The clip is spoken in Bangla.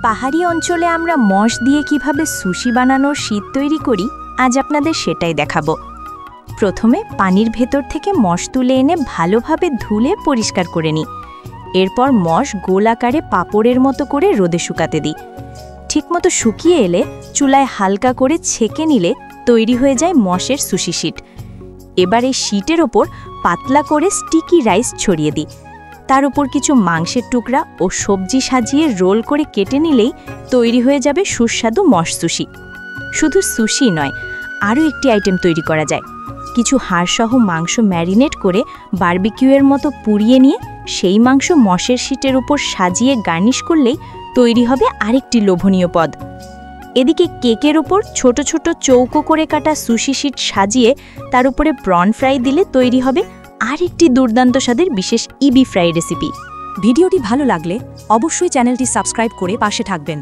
পাহাড়ি অঞ্চলে আমরা মশ দিয়ে কিভাবে সুশি বানানোর শীট তৈরি করি আজ আপনাদের সেটাই দেখাবো। প্রথমে পানির ভেতর থেকে মশ তুলে এনে ভালোভাবে ধুলে পরিষ্কার করে নিই। এরপর মশ গোল আকারে পাঁপড়ের মতো করে রোদে শুকাতে দিই। ঠিকমতো শুকিয়ে এলে চুলায় হালকা করে ছেঁকে নিলে তৈরি হয়ে যায় মশের সুশি শীট। এবার এই শীটের ওপর পাতলা করে স্টিকি রাইস ছড়িয়ে দিই। তার উপর কিছু মাংসের টুকরা ও সবজি সাজিয়ে রোল করে কেটে নিলেই তৈরি হয়ে যাবে সুস্বাদু মশ সুশি। শুধু সুশি নয়, আরও একটি আইটেম তৈরি করা যায়। কিছু হাড়সহ মাংস ম্যারিনেট করে বারবিকিউয়ের মতো পুড়িয়ে নিয়ে সেই মাংস মশের শীটের উপর সাজিয়ে গার্নিশ করলেই তৈরি হবে আরেকটি লোভনীয় পদ। এদিকে কেকের ওপর ছোট ছোট চৌকো করে কাটা সুশি শীট সাজিয়ে তার উপরে প্রন ফ্রাই দিলে তৈরি হবে আরেকটি দুর্দান্ত স্বাদের বিশেষ ইবি ফ্রাই রেসিপি। ভিডিওটি ভালো লাগলে অবশ্যই চ্যানেলটি সাবস্ক্রাইব করে পাশে থাকবেন।